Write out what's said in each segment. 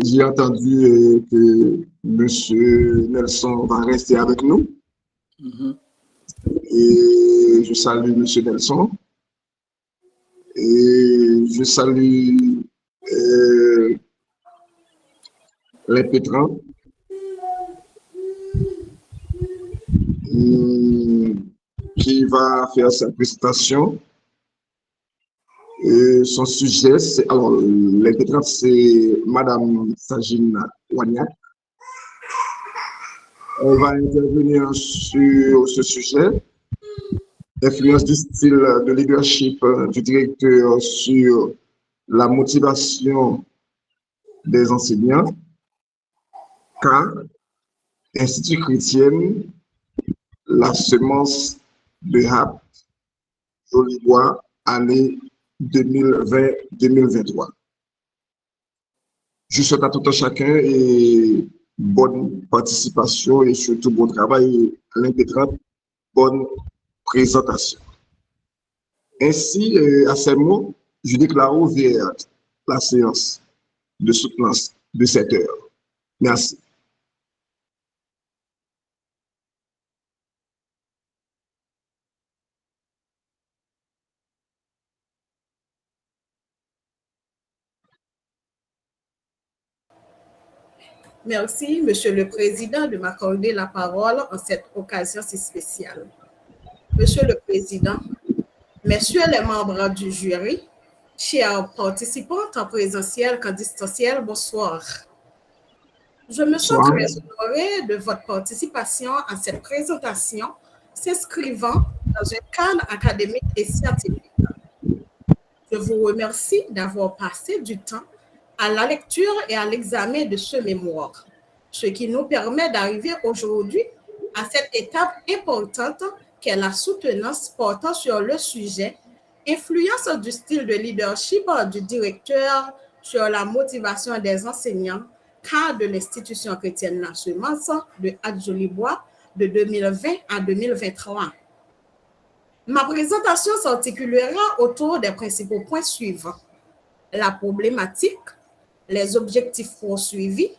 j'ai entendu que M. Nelson va rester avec nous. Et je salue M. Nelson. Et je salue les Pétrans qui va faire sa présentation. Et son sujet, c'est, alors, les Pétrans, c'est Madame Sajine Wagnac. On va intervenir sur ce sujet, influence du style de leadership du directeur sur la motivation des enseignants, car Institut chrétien, la semence de HAP, Jolibois, année 2020-2023. Je souhaite à tout un chacun et bonne participation et surtout bon travail à l'impetrable, bonne présentation. Ainsi, à ces mots, je déclare ouverte la séance de soutenance de 7 heures. Merci. Merci, Monsieur le Président, de m'accorder la parole en cette occasion si spéciale. Monsieur le Président, Messieurs les membres du jury, chers participants en présentiel qu'en distanciel, bonsoir. Je me sens très honorée de votre participation à cette présentation s'inscrivant dans un cadre académique et scientifique. Je vous remercie d'avoir passé du temps à la lecture et à l'examen de ce mémoire, ce qui nous permet d'arriver aujourd'hui à cette étape importante qu'est la soutenance portant sur le sujet « Influence du style de leadership du directeur sur la motivation des enseignants » cas de l'institution chrétienne La Semence de Jolibois de 2020 à 2023. Ma présentation s'articulera autour des principaux points suivants: la problématique, les objectifs poursuivis,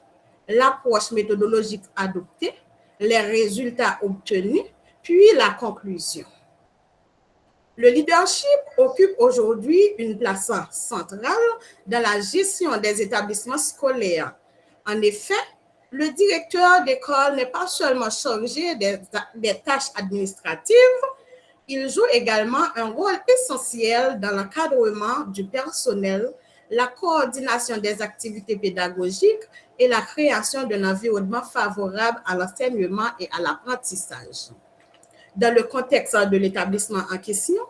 l'approche méthodologique adoptée, les résultats obtenus, puis la conclusion. Le leadership occupe aujourd'hui une place centrale dans la gestion des établissements scolaires. En effet, le directeur d'école n'est pas seulement chargé des tâches administratives, il joue également un rôle essentiel dans l'encadrement du personnel, la coordination des activités pédagogiques et la création d'un environnement favorable à l'enseignement et à l'apprentissage. Dans le contexte de l'établissement en question,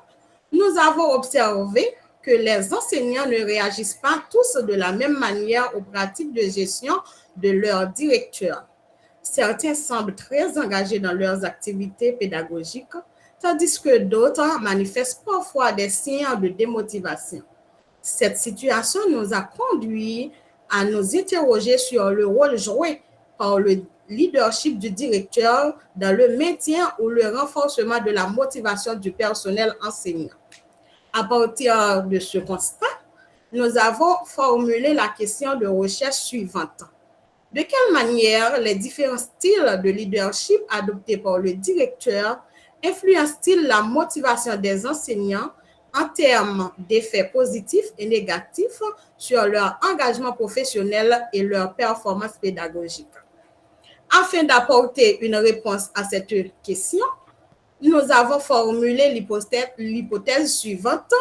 nous avons observé que les enseignants ne réagissent pas tous de la même manière aux pratiques de gestion de leur directeur. Certains semblent très engagés dans leurs activités pédagogiques, tandis que d'autres manifestent parfois des signes de démotivation. Cette situation nous a conduit à nous interroger sur le rôle joué par le leadership du directeur dans le maintien ou le renforcement de la motivation du personnel enseignant. À partir de ce constat, nous avons formulé la question de recherche suivante. De quelle manière les différents styles de leadership adoptés par le directeur influencent-ils la motivation des enseignants en termes d'effets positifs et négatifs sur leur engagement professionnel et leur performance pédagogique? Afin d'apporter une réponse à cette question, nous avons formulé l'hypothèse suivante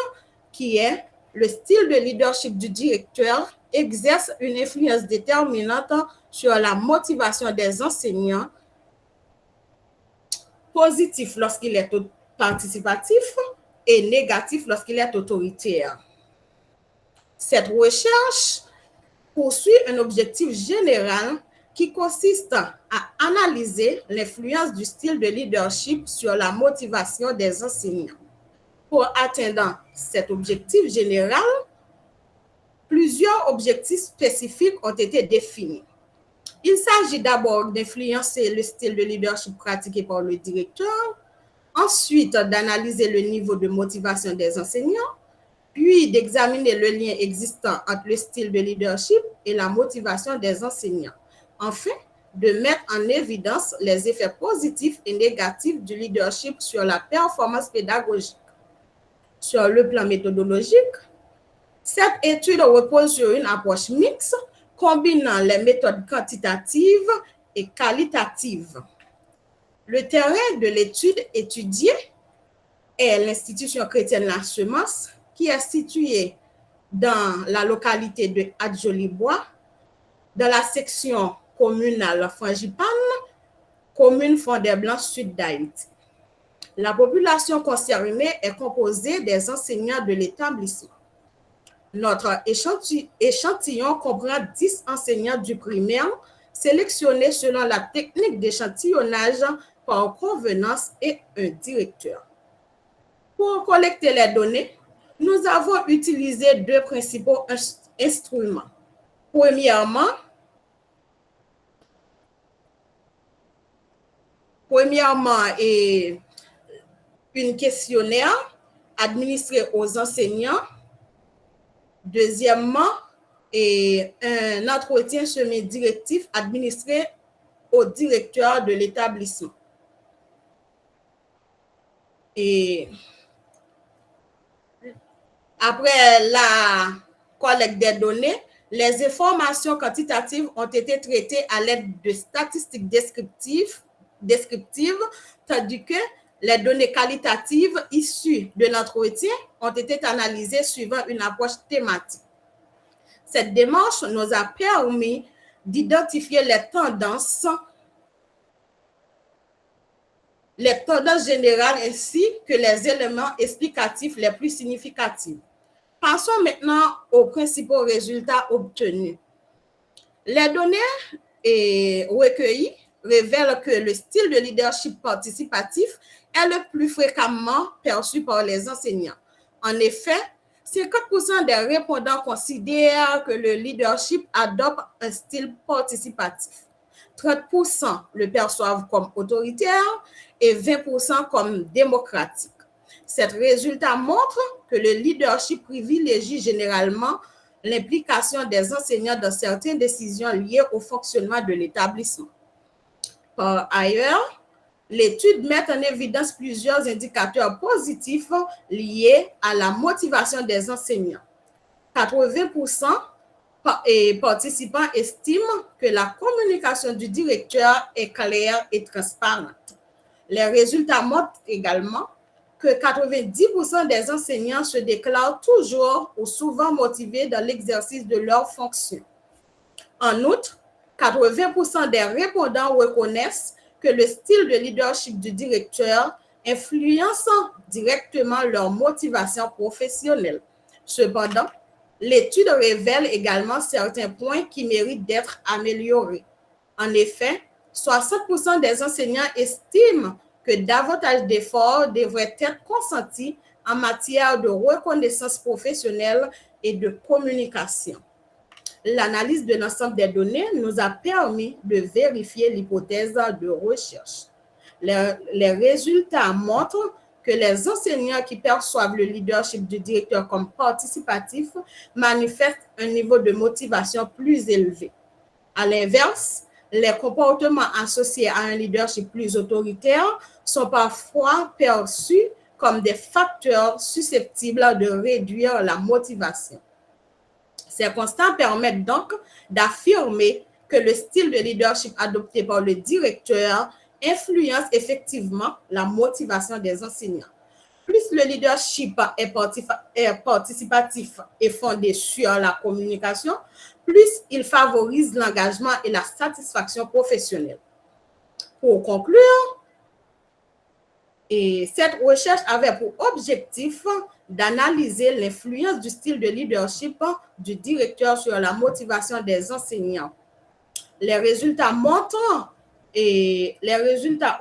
qui est le style de leadership du directeur exerce une influence déterminante sur la motivation des enseignants, positif lorsqu'il est participatif et négatif lorsqu'il est autoritaire. Cette recherche poursuit un objectif général qui consiste à analyser l'influence du style de leadership sur la motivation des enseignants. Pour atteindre cet objectif général, plusieurs objectifs spécifiques ont été définis. Il s'agit d'abord d'influencer le style de leadership pratiqué par le directeur, ensuite d'analyser le niveau de motivation des enseignants, puis d'examiner le lien existant entre le style de leadership et la motivation des enseignants. Enfin, de mettre en évidence les effets positifs et négatifs du leadership sur la performance pédagogique. Sur le plan méthodologique, cette étude repose sur une approche mixte combinant les méthodes quantitatives et qualitatives. Le terrain de l'étude étudiée est l'institution chrétienne La Semence, qui est située dans la localité de Adjolibois, dans la section communale Frangipane, commune Fond-des-Blancs, sud d'Haïti. La population concernée est composée des enseignants de l'établissement. Notre échantillon comprend 10 enseignants du primaire sélectionnés selon la technique d'échantillonnage par provenance et un directeur. Pour collecter les données, nous avons utilisé deux principaux instruments. Premièrement, une questionnaire administré aux enseignants. Deuxièmement, un entretien semi-directif administré au directeur de l'établissement. Et après la collecte des données, les informations quantitatives ont été traitées à l'aide de statistiques descriptives, tandis que les données qualitatives issues de l'entretien ont été analysées suivant une approche thématique. Cette démarche nous a permis d'identifier les tendances générales ainsi que les éléments explicatifs les plus significatifs. Passons maintenant aux principaux résultats obtenus. Les données recueillies révèlent que le style de leadership participatif est le plus fréquemment perçu par les enseignants. En effet, 50% des répondants considèrent que le leadership adopte un style participatif. 30% le perçoivent comme autoritaire et 20% comme démocratique. Ces résultats montrent que le leadership privilégie généralement l'implication des enseignants dans certaines décisions liées au fonctionnement de l'établissement. Par ailleurs, l'étude met en évidence plusieurs indicateurs positifs liés à la motivation des enseignants. 80% participants estiment que la communication du directeur est claire et transparente. Les résultats montrent également que 90% des enseignants se déclarent toujours ou souvent motivés dans l'exercice de leurs fonctions. En outre, 80% des répondants reconnaissent que le style de leadership du directeur influence directement leur motivation professionnelle. Cependant, l'étude révèle également certains points qui méritent d'être améliorés. En effet, 60% des enseignants estiment que davantage d'efforts devraient être consentis en matière de reconnaissance professionnelle et de communication. L'analyse de l'ensemble des données nous a permis de vérifier l'hypothèse de recherche. Les résultats montrent que les enseignants qui perçoivent le leadership du directeur comme participatif manifestent un niveau de motivation plus élevé. À l'inverse, les comportements associés à un leadership plus autoritaire sont parfois perçus comme des facteurs susceptibles de réduire la motivation. Ces constats permettent donc d'affirmer que le style de leadership adopté par le directeur influence effectivement la motivation des enseignants. Plus le leadership est participatif et fondé sur la communication, plus il favorise l'engagement et la satisfaction professionnelle. Pour conclure, cette recherche avait pour objectif d'analyser l'influence du style de leadership du directeur sur la motivation des enseignants. Les résultats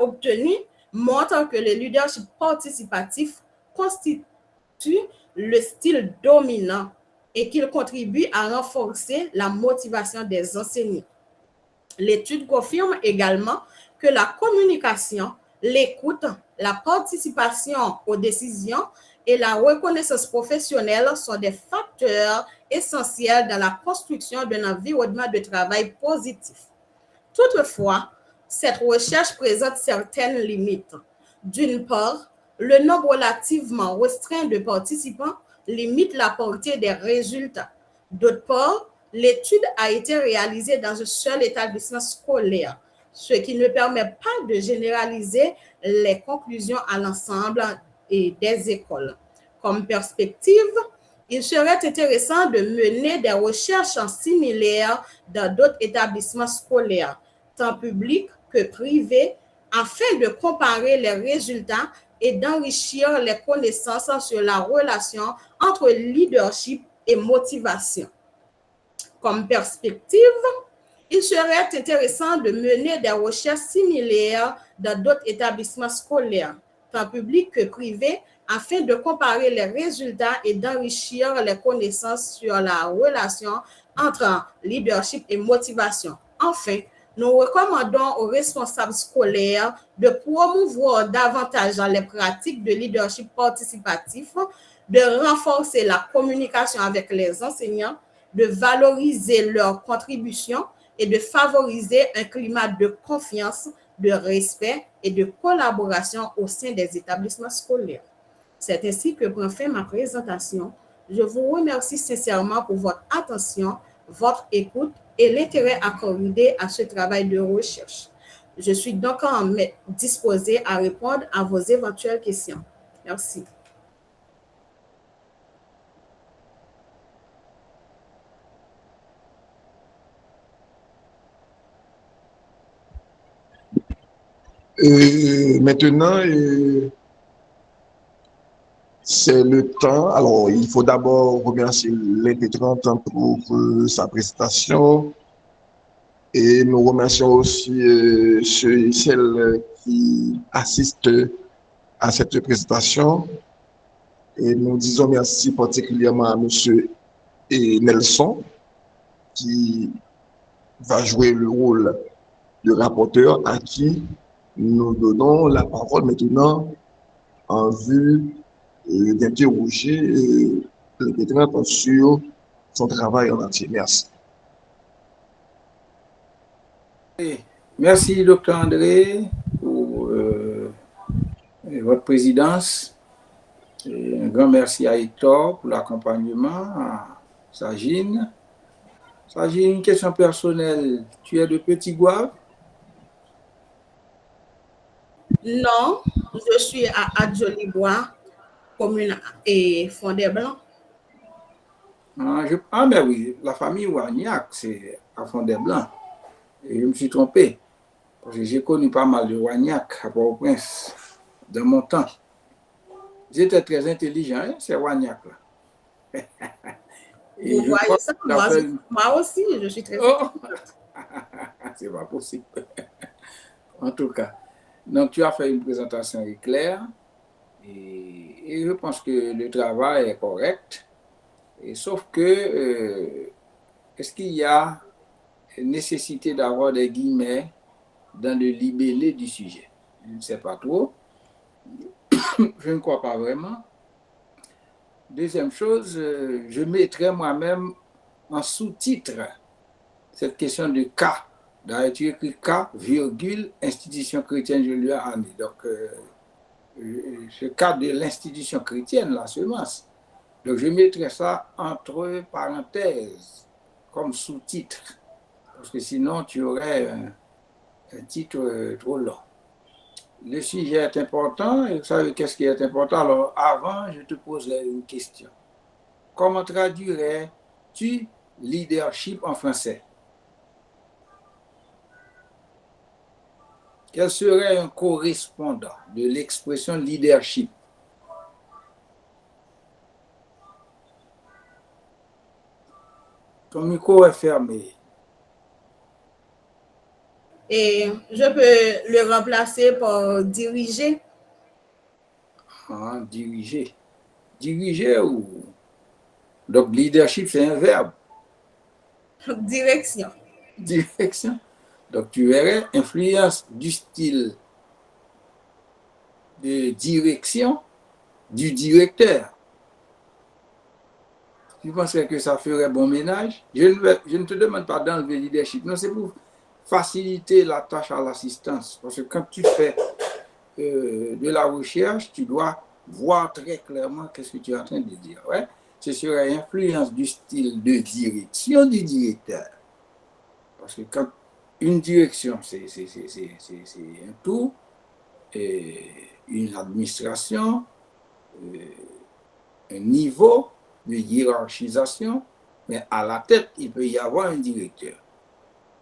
obtenus montrent que le leadership participatif constitue le style dominant et qu'il contribue à renforcer la motivation des enseignants. L'étude confirme également que la communication, l'écoute, la participation aux décisions et la reconnaissance professionnelle sont des facteurs essentiels dans la construction d'un environnement de travail positif. Toutefois, cette recherche présente certaines limites. D'une part, le nombre relativement restreint de participants limite la portée des résultats. D'autre part, l'étude a été réalisée dans un seul établissement scolaire, ce qui ne permet pas de généraliser les conclusions à l'ensemble des écoles. Comme perspective, il serait intéressant de mener des recherches similaires dans d'autres établissements scolaires, tant publics que privés, afin de comparer les résultats et d'enrichir les connaissances sur la relation entre leadership et motivation. Comme perspective, il serait intéressant de mener des recherches similaires dans d'autres établissements scolaires, tant publics que privés, afin de comparer les résultats et d'enrichir les connaissances sur la relation entre leadership et motivation. Enfin, nous recommandons aux responsables scolaires de promouvoir davantage les pratiques de leadership participatif, de renforcer la communication avec les enseignants, de valoriser leurs contributions et de favoriser un climat de confiance, de respect et de collaboration au sein des établissements scolaires. C'est ainsi que prend fin ma présentation. Je vous remercie sincèrement pour votre attention, votre écoute et l'intérêt accordé à ce travail de recherche. Je suis donc disposée à répondre à vos éventuelles questions. Merci. Maintenant, c'est le temps. Alors, il faut d'abord remercier l'intégrante pour sa présentation et nous remercions aussi ceux et celles qui assistent à cette présentation. Et nous disons merci particulièrement à M. Nelson qui va jouer le rôle de rapporteur à qui nous donnons la parole maintenant en vue d'interroger l'intégrante sur son travail en entier. Merci. Merci, Dr. André, pour votre présidence. Et un grand merci à Hector pour l'accompagnement, à Sagine. Sagine, une question personnelle. Tu es de Petit-Goâve? Non, je suis à Adjolibois, commune et Fondé-Blanc. Ah, ben oui, la famille Wagnac, c'est à Fondé-Blanc. Et je me suis trompé, parce que j'ai connu pas mal de Wagnac à Port-au-Prince dans mon temps. J'étais très intelligent, hein, ces Wagnac là. Et vous voyez ça, moi aussi, je suis très intelligente. C'est pas possible. En tout cas, donc tu as fait une présentation claire et je pense que le travail est correct. Et sauf que, est-ce qu'il y a nécessité d'avoir des guillemets dans le libellé du sujet? Je ne sais pas trop. Je ne crois pas vraiment. Deuxième chose, je mettrai moi-même en sous-titre cette question de cas. D'ailleurs, tu écris cas, virgule, institution chrétienne, je lui ai amené. Donc, ce cas de l'institution chrétienne, là, seulement. Donc, je mettrai ça entre parenthèses, comme sous-titre. Parce que sinon, tu aurais un titre trop long. Le sujet est important, et vous savez qu'est-ce qui est important? Alors, avant, je te poserai une question. Comment traduirais-tu leadership en français? Quel serait un correspondant de l'expression leadership? Ton micro est fermé. Et je peux le remplacer par diriger. Ah, diriger. Diriger ou... Donc, leadership, c'est un verbe. Direction. Direction. Donc, tu verrais influence du style de direction du directeur. Tu penserais que ça ferait bon ménage? Je ne te demande pas d'enlever le leadership. Non, c'est pour faciliter la tâche à l'assistance. Parce que quand tu fais de la recherche, tu dois voir très clairement qu'est-ce que tu es en train de dire. Ouais? C'est sur l'influence du style de direction du directeur. Parce que quand une direction, c'est un tout, et une administration, un niveau de hiérarchisation, mais à la tête, il peut y avoir un directeur.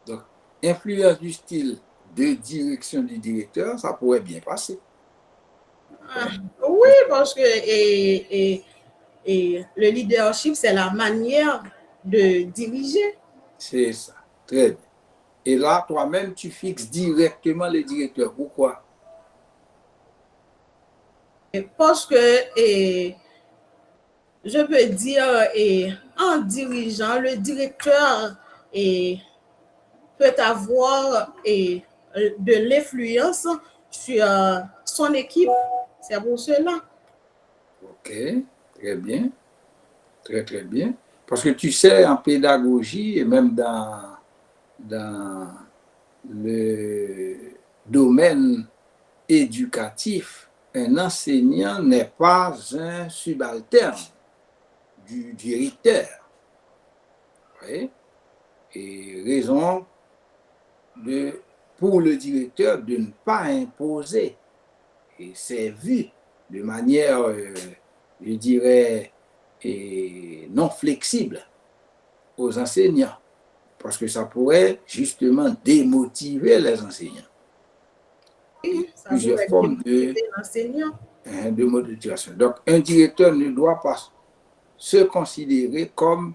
Donc, influence du style de direction du directeur, ça pourrait bien passer. Oui, parce que et le leadership, c'est la manière de diriger. C'est ça, très bien. Et là, toi-même, tu fixes directement le directeur. Pourquoi? Parce que je peux dire, en dirigeant, le directeur peut avoir de l'influence sur son équipe. C'est pour cela. Ok, très bien. Très, très bien. Parce que tu sais, en pédagogie et même dans le domaine éducatif, un enseignant n'est pas un subalterne du directeur. Oui? Et raison pour le directeur de ne pas imposer. Et c'est vu de manière, je dirais, non flexible aux enseignants. Parce que ça pourrait justement démotiver les enseignants. Ça Plusieurs formes de motivation. Donc, un directeur ne doit pas se considérer comme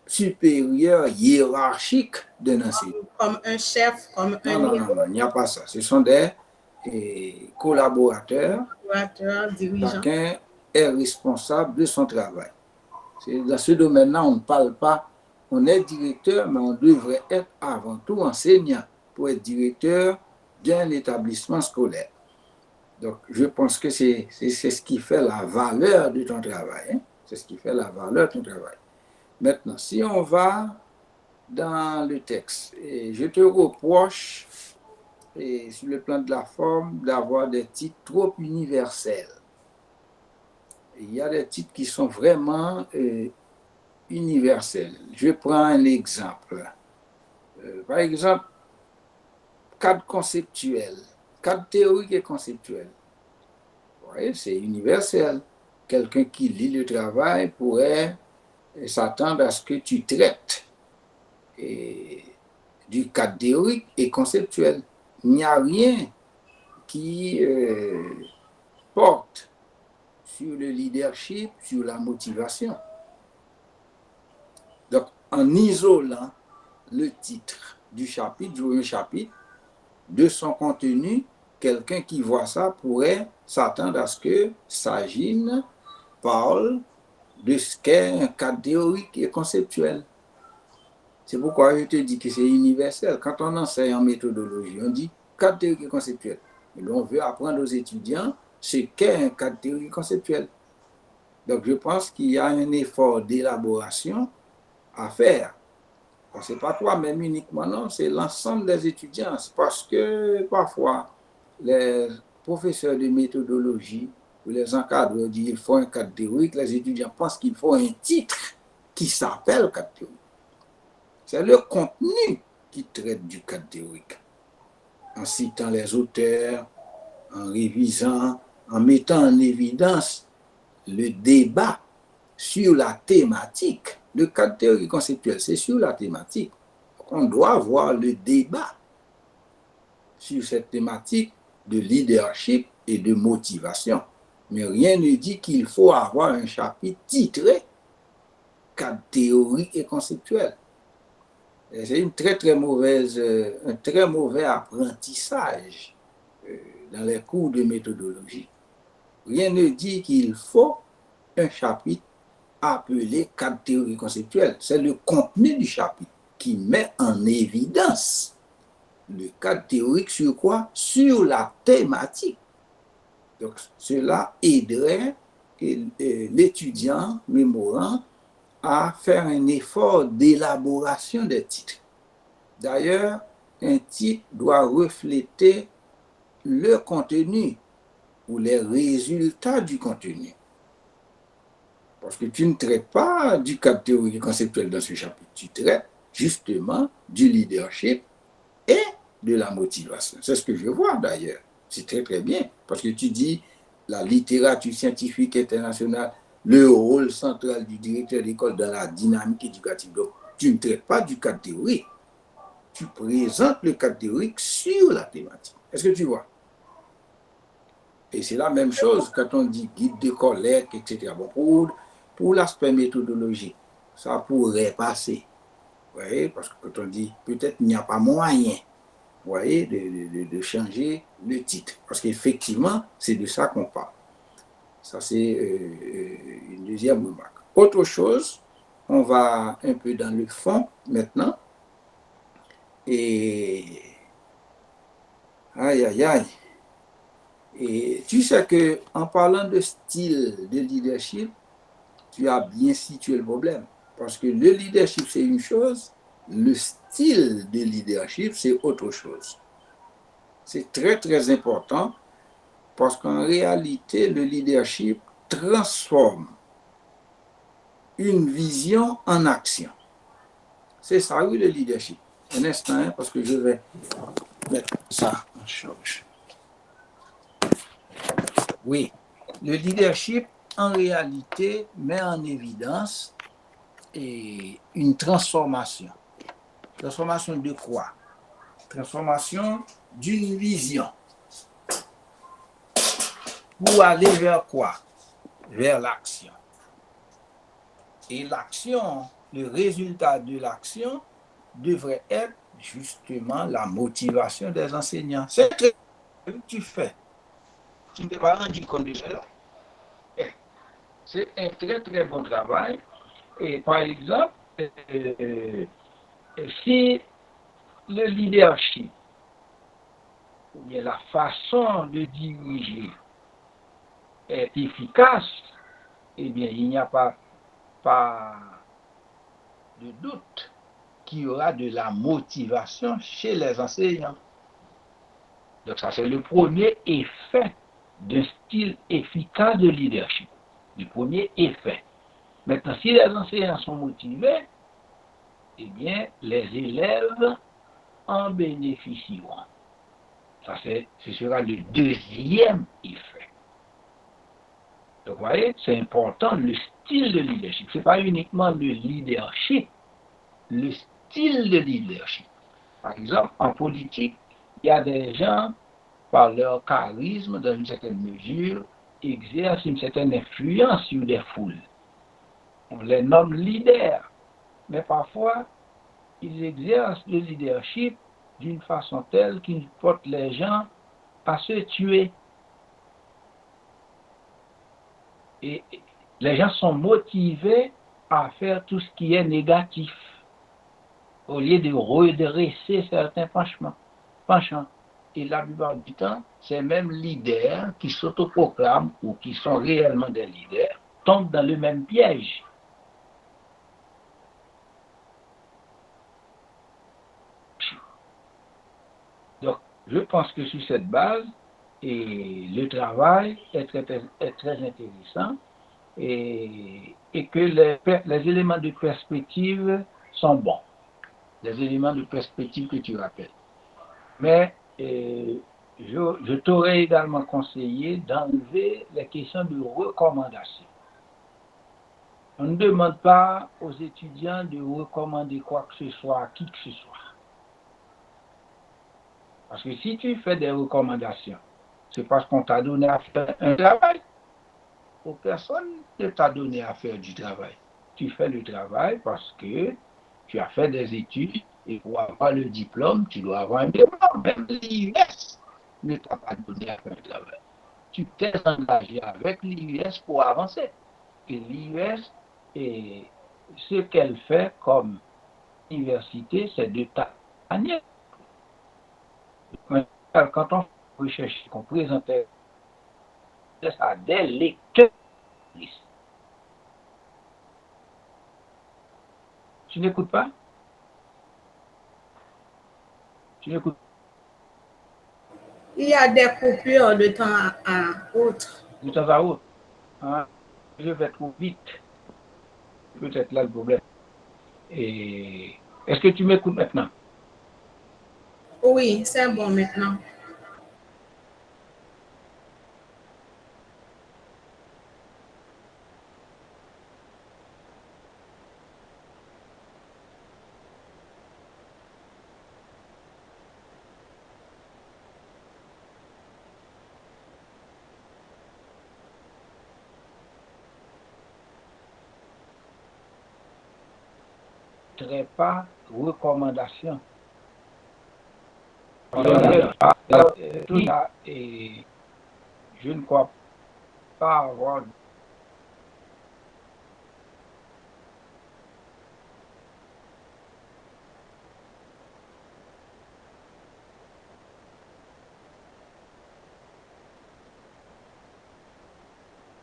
supérieur hiérarchique d'un enseignant. Comme un chef, comme un non, il n'y a pas ça. Ce sont des collaborateurs. Dirigeants. Chacun est responsable de son travail. Dans ce domaine-là, on ne parle pas, on est directeur, mais on devrait être avant tout enseignant pour être directeur d'un établissement scolaire. Donc, je pense que c'est ce qui fait la valeur de ton travail. Hein? C'est ce qui fait la valeur de ton travail. Maintenant, si on va dans le texte, et je te reproche, et sur le plan de la forme, d'avoir des titres trop universels. Il y a des titres qui sont vraiment universels. Je prends un exemple. Par exemple, cadre conceptuel, cadre théorique et conceptuel. Oui, c'est universel. Quelqu'un qui lit le travail pourrait s'attendre à ce que tu traites du cadre théorique et conceptuel. Il n'y a rien qui porte sur le leadership, sur la motivation. Donc, en isolant le titre du chapitre, de son contenu, quelqu'un qui voit ça pourrait s'attendre à ce que Sagine parle de ce qu'est un cadre théorique et conceptuel. C'est pourquoi je te dis que c'est universel. Quand on enseigne en méthodologie, on dit cadre théorique et conceptuel. Et on veut apprendre aux étudiants ce qu'est un cadre théorique conceptuel. Donc, je pense qu'il y a un effort d'élaboration à faire. Ce n'est pas toi-même uniquement, non, c'est l'ensemble des étudiants. C'est parce que parfois, les professeurs de méthodologie ou les encadreurs disent qu'il faut un cadre théorique, les étudiants pensent qu'il faut un titre qui s'appelle cadre théorique. C'est le contenu qui traite du cadre théorique. En citant les auteurs, en révisant, en mettant en évidence le débat sur la thématique. Le cadre théorique conceptuel, c'est sur la thématique. On doit avoir le débat sur cette thématique de leadership et de motivation. Mais rien ne dit qu'il faut avoir un chapitre titré cadre théorique et conceptuel. C'est une un très mauvais apprentissage dans les cours de méthodologie. Rien ne dit qu'il faut un chapitre appelé cadre théorique conceptuel. C'est le contenu du chapitre qui met en évidence le cadre théorique sur quoi? Sur la thématique. Donc, cela aiderait l'étudiant mémorant à faire un effort d'élaboration des titres. D'ailleurs, un titre doit refléter le contenu ou les résultats du contenu. Parce que tu ne traites pas du cadre théorique et conceptuel dans ce chapitre, tu traites justement du leadership et de la motivation. C'est ce que je vois d'ailleurs. C'est très très bien, parce que tu dis la littérature scientifique internationale, le rôle central du directeur d'école dans la dynamique éducative. Donc, tu ne traites pas du cadre théorique, tu présentes le cadre théorique sur la thématique. Est-ce que tu vois? Et c'est la même chose quand on dit guide de collecte, etc. Bon, pour l'aspect méthodologique, ça pourrait passer. Vous voyez, parce que quand on dit peut-être il n'y a pas moyen, vous voyez, de changer le titre. Parce qu'effectivement, c'est de ça qu'on parle. Ça, c'est une deuxième remarque. Autre chose, on va un peu dans le fond maintenant. Et aïe, aïe, aïe. Et tu sais qu'en parlant de style de leadership, tu as bien situé le problème. Parce que le leadership, c'est une chose, le style de leadership, c'est autre chose. C'est très, très important parce qu'en réalité, le leadership transforme une vision en action. C'est ça, oui, le leadership. Un instant, hein, parce que je vais mettre ça en charge. Oui, le leadership, en réalité, met en évidence une transformation. Transformation de quoi? Transformation d'une vision. Pour aller vers quoi? Vers l'action. Et l'action, le résultat de l'action devrait être justement la motivation des enseignants. C'est ce que tu fais. Tu ne t'es pas rendu compte de cela. C'est un très très bon travail. Et par exemple, si le leadership, ou bien la façon de diriger est efficace, eh bien, il n'y a pas de doute qu'il y aura de la motivation chez les enseignants. Donc ça, c'est le premier effet d'un style efficace de leadership. Le premier effet. Maintenant, si les enseignants sont motivés, eh bien, les élèves en bénéficieront. Ça, ce sera le deuxième effet. Donc, vous voyez, c'est important, le style de leadership. Ce n'est pas uniquement le leadership, le style de leadership. Par exemple, en politique, il y a des gens, par leur charisme, dans une certaine mesure, exercent une certaine influence sur des foules. On les nomme leaders, mais parfois, ils exercent le leadership d'une façon telle qu'ils portent les gens à se tuer. Et les gens sont motivés à faire tout ce qui est négatif, au lieu de redresser certains penchants. Et la plupart du temps, ces mêmes leaders qui s'autoproclament ou qui sont réellement des leaders tombent dans le même piège. Donc, je pense que sur cette base, et le travail est très intéressant et que les éléments de perspective sont bons. Les éléments de perspective que tu rappelles. Mais je t'aurais également conseillé d'enlever les questions de recommandation. On ne demande pas aux étudiants de recommander quoi que ce soit à qui que ce soit. Parce que si tu fais des recommandations, c'est parce qu'on t'a donné à faire un travail. Personne ne t'a donné à faire du travail. Tu fais le travail parce que tu as fait des études et pour avoir le diplôme, tu dois avoir un diplôme. Même l'IUS ne t'a pas donné à faire le travail. Tu t'es engagé avec l'IUS pour avancer. Et l'IUS, ce qu'elle fait comme université, c'est de t'accompagner. Quand on recherche, qu'on présentait à des lecteurs, Tu n'écoutes pas? Tu n'écoutes pas? Il y a des coupures de temps à autre. De temps à autre. Hein? Je vais trop vite. Peut-être là le problème. Et est-ce que tu m'écoutes maintenant? Oui, c'est bon maintenant. Pas recommandation. Et je ne crois pas avoir.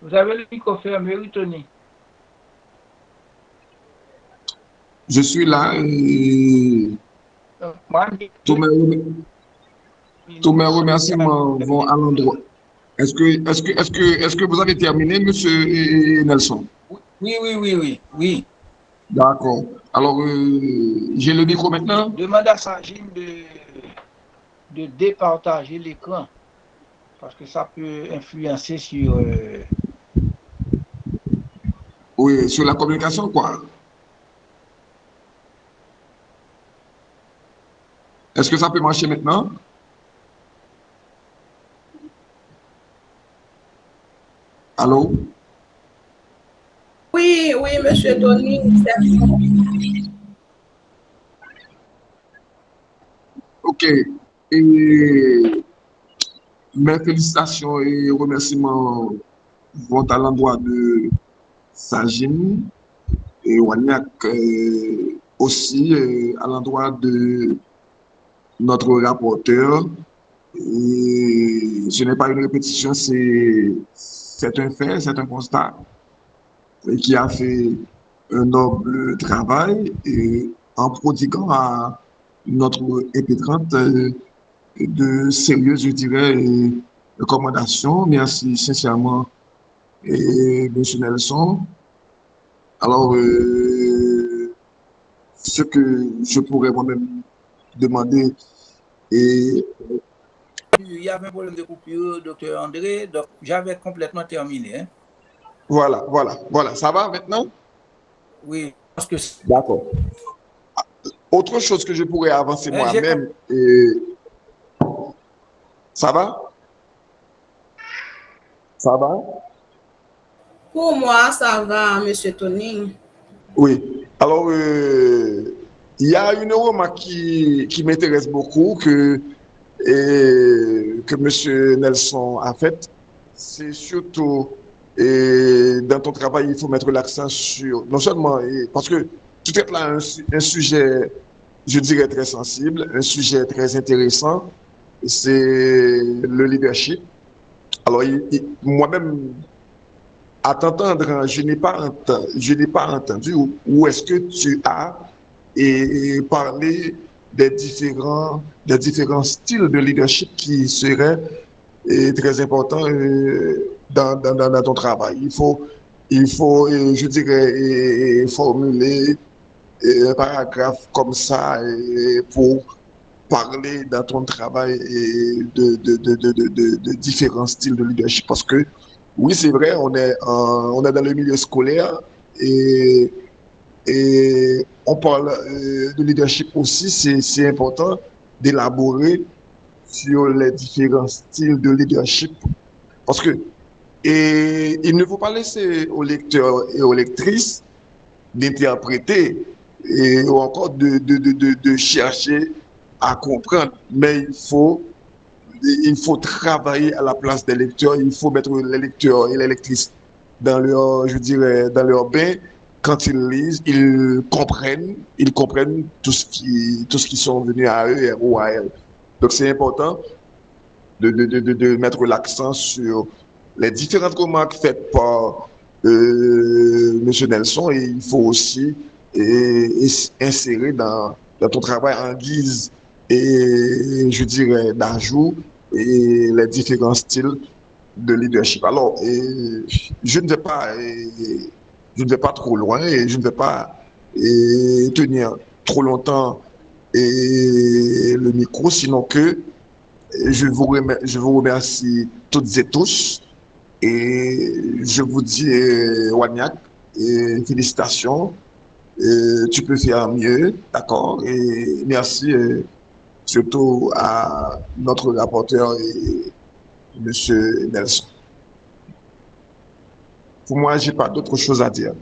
Vous avez le micro fermé, oui, Tony? Je suis là et tous mes remerciements vont à l'endroit. Est-ce que vous avez terminé, monsieur Nelson? Oui. D'accord. Alors, j'ai le micro maintenant. Demande à Sagine de départager l'écran parce que ça peut influencer sur... Oui, sur la communication, quoi. Est-ce que ça peut marcher maintenant? Allô? Oui, monsieur Tony, c'est bon. OK. Et mes félicitations et remerciements vont à l'endroit de Sagine et Waniak aussi à l'endroit de notre rapporteur. Et ce n'est pas une répétition, c'est un fait, c'est un constat et qui a fait un noble travail et en prodiguant à notre impétrante de sérieuses, je dirais, recommandations. Merci sincèrement, M. Nelson. Alors, ce que je pourrais moi-même demander et... Il y avait un problème de coupure, docteur André, donc j'avais complètement terminé. Hein. Voilà. Ça va maintenant? Oui, parce que... D'accord. Autre chose que je pourrais avancer moi-même, ça va? Ça va? Pour moi, ça va, monsieur Tony. Oui. Alors, il y a une remarque qui m'intéresse beaucoup que M. Nelson a faite. C'est surtout, dans ton travail, il faut mettre l'accent sur, non seulement, parce que tu traites là un sujet, je dirais, très sensible, un sujet très intéressant, c'est le leadership. Alors, moi-même, à t'entendre, je n'ai pas entendu où est-ce que tu as parlé des différents styles de leadership qui seraient très importants dans ton travail. Il faut je dirais, formuler un paragraphe comme ça pour parler dans ton travail de différents styles de leadership parce que oui, c'est vrai, on est dans le milieu scolaire et on parle de leadership aussi. C'est important d'élaborer sur les différents styles de leadership parce que il ne faut pas laisser aux lecteurs et aux lectrices d'interpréter ou encore de chercher à comprendre, mais il faut travailler à la place des lecteurs, il faut mettre les lecteurs et les lectrices dans leur, je dirais, dans leur bain. Quand ils lisent, ils comprennent tout ce qui sont venus à eux ou à elles. Donc c'est important de mettre l'accent sur les différentes remarques faites par Monsieur Nelson, et il faut aussi insérer dans ton travail en guise, et je dirais, d'ajout, et les différents styles de leadership. Alors, je ne vais pas, je ne vais pas trop loin et je ne vais pas tenir trop longtemps le micro, sinon que je vous remercie toutes et tous et je vous dis, Wagnac, félicitations. Tu peux faire mieux, d'accord? Et merci surtout à notre rapporteur, Monsieur Nelson. Pour moi, je n'ai pas d'autre chose à dire.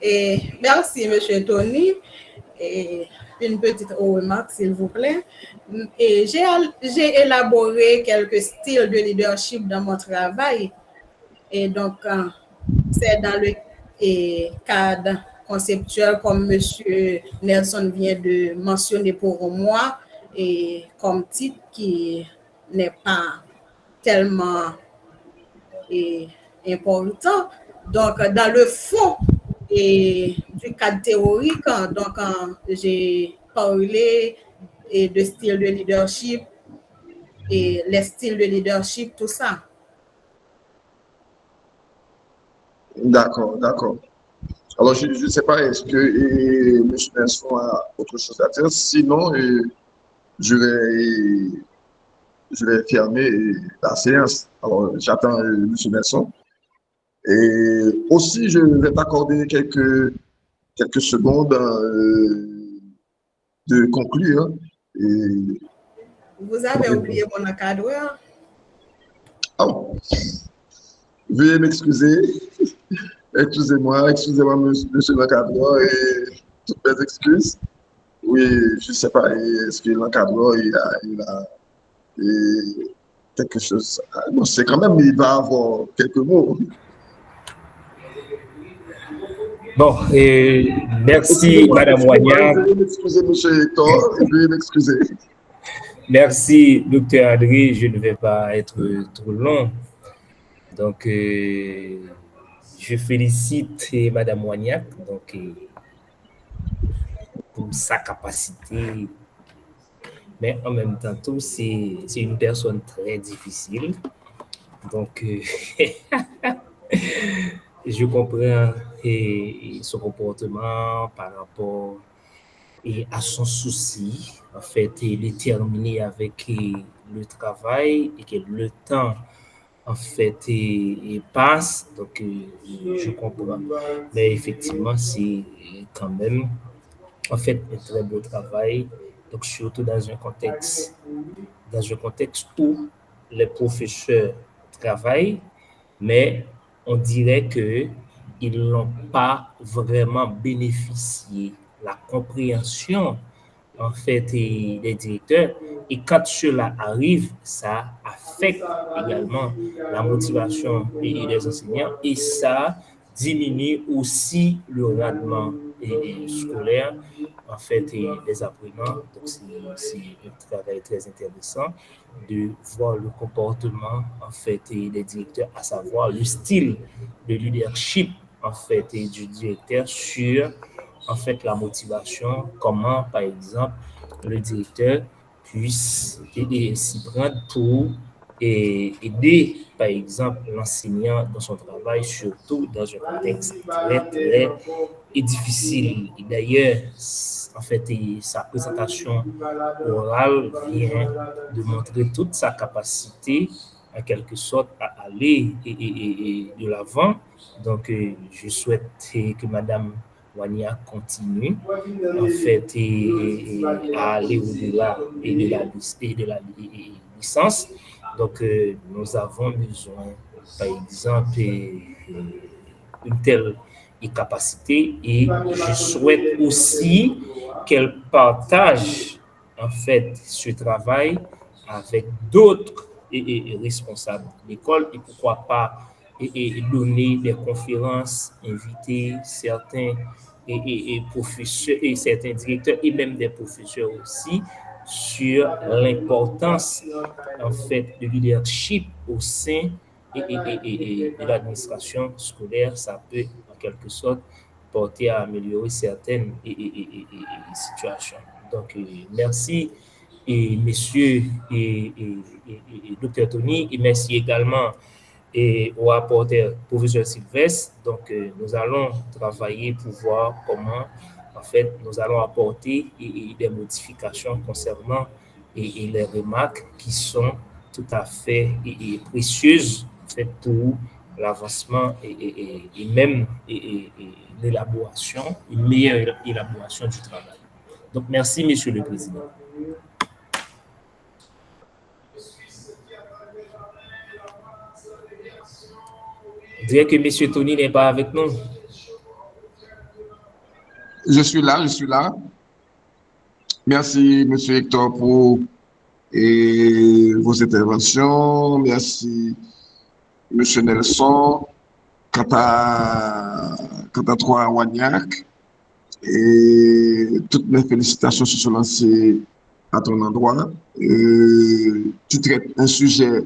Et merci, Monsieur Tony. Et une petite remarque, s'il vous plaît. Et j'ai élaboré quelques styles de leadership dans mon travail. Et donc, c'est dans le cadre conceptuel, comme M. Nelson vient de mentionner pour moi, et comme titre qui n'est pas tellement important. Donc, dans le fond du cadre théorique, donc, j'ai parlé de style de leadership et les styles de leadership, tout ça. D'accord, d'accord. Alors, je ne sais pas, est-ce que M. Nelson a autre chose à dire? Sinon, je vais fermer la séance. Alors, j'attends M. Nelson. Et aussi, je vais t'accorder quelques secondes de conclure. Vous avez oublié mon encadreur? Oh, veuillez m'excuser. Excusez-moi, monsieur l'encadreur, et toutes mes excuses. Oui, je ne sais pas, est-ce que l'encadreur, il a quelque chose. Non, c'est quand même, il va avoir quelques mots. Bon, merci, Madame Wagnac. Veuillez m'excuser, monsieur Hector, veuillez m'excuser. Merci, Docteur André. Je ne vais pas être trop long. Donc, je félicite Madame Wagnac donc, pour sa capacité. Mais en même temps, c'est une personne très difficile. Donc, je comprends son comportement par rapport à son souci, en fait, de terminer avec le travail et que le temps, en fait, passe. Donc, je comprends. Mais effectivement, c'est quand même, en fait, un très beau travail. Donc, surtout dans un contexte où les professeurs travaillent, mais on dirait qu'ils n'ont pas vraiment bénéficié la compréhension en fait des directeurs, et quand cela arrive, ça affecte également la motivation des enseignants et ça diminue aussi le rendement scolaire en fait des apprenants. Donc c'est un travail très intéressant de voir le comportement en fait des directeurs, à savoir le style de leadership en fait du directeur sur en fait la motivation, comment par exemple le directeur puisse s'y prendre pour aider par exemple l'enseignant dans son travail, surtout dans un contexte très très difficile. Et d'ailleurs, en fait, sa présentation orale vient de montrer toute sa capacité en quelque sorte à aller de l'avant. Donc, je souhaite que Madame Wagnac continue en fait à aller au-delà de la licence. Donc, nous avons besoin, par exemple, une telle capacité et je souhaite aussi qu'elle partage en fait ce travail avec d'autres responsables de l'école et pourquoi pas donner des conférences, inviter certains professeurs et certains directeurs et même des professeurs aussi sur l'importance en fait de leadership au sein de l'administration scolaire. Ça peut en quelque sorte porter à améliorer certaines situations. Donc, merci et messieurs et docteur Tony, et merci également au rapporteur professeur Sylvestre. Donc, nous allons travailler pour voir comment, en fait, nous allons apporter des modifications concernant les remarques qui sont tout à fait précieuses en fait, pour l'avancement et même l'élaboration, une meilleure élaboration du travail. Donc, merci, Monsieur le Président. Je dirais que M. Tony n'est pas avec nous. Je suis là. Merci, M. Hector, pour vos interventions. Merci, M. Nelson. Quant à toi, Wagnac, et toutes mes félicitations se sont lancées à ton endroit. Tu traites un sujet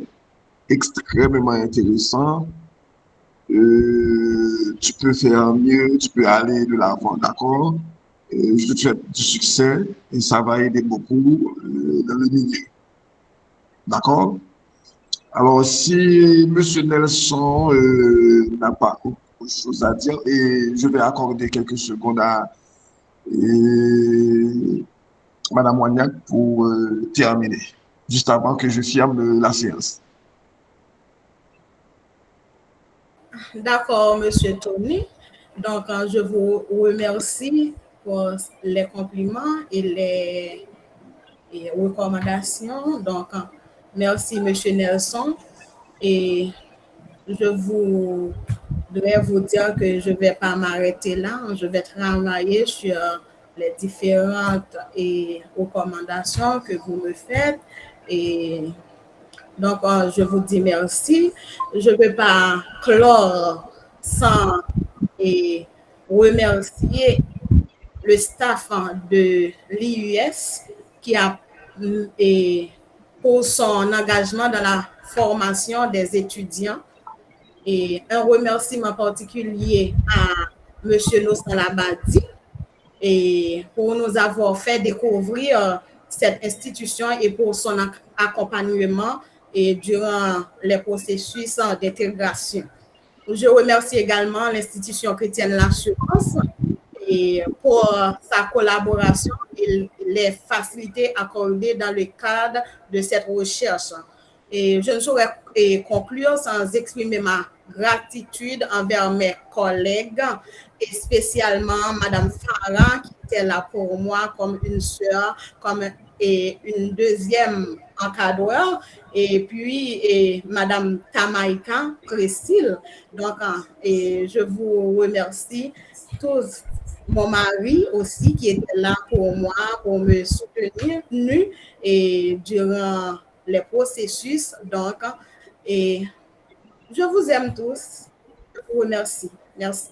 extrêmement intéressant. Tu peux faire mieux, tu peux aller de l'avant, d'accord? Je te souhaite du succès et ça va aider beaucoup dans le milieu. D'accord? Alors, si M. Nelson n'a pas autre chose à dire, et je vais accorder quelques secondes à Mme Wagnac pour terminer, juste avant que je ferme la séance. D'accord, Monsieur Tony. Donc, je vous remercie pour les compliments et les recommandations. Donc, merci, Monsieur Nelson. Et je voudrais vous dire que je ne vais pas m'arrêter là. Je vais travailler sur les différentes recommandations que vous me faites. Et donc, je vous dis merci. Je ne peux pas clore sans remercier le staff de l'IUS qui a pour son engagement dans la formation des étudiants. Et un remerciement particulier à M. Nossan Labadi et pour nous avoir fait découvrir cette institution et pour son accompagnement et durant les processus d'intégration. Je remercie également l'institution chrétienne L'Assurance et pour sa collaboration et les facilités accordées dans le cadre de cette recherche. Et je ne saurais conclure sans exprimer ma gratitude envers mes collègues et spécialement Madame Farah qui était là pour moi comme une sœur, comme une deuxième encadreur, et puis Madame Tamaïka Priscille. Donc, je vous remercie tous. Mon mari aussi qui était là pour moi, pour me soutenir et durant les processus. Donc, et je vous aime tous. Je vous remercie. Merci.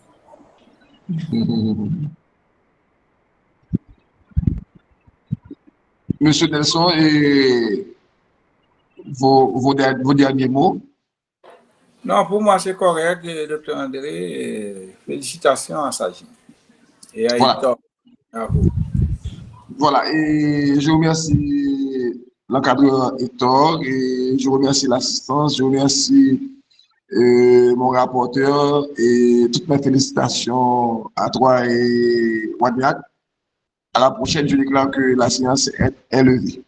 Monsieur Nelson, et vos derniers mots? Non, pour moi, c'est correct, Dr. André. Félicitations à Sajid. Et à Hector. Voilà, et je remercie l'encadreur Hector, et je remercie l'assistance, je remercie mon rapporteur, et toutes mes félicitations à toi et Wagnac. À la prochaine, je déclare que la séance est levée.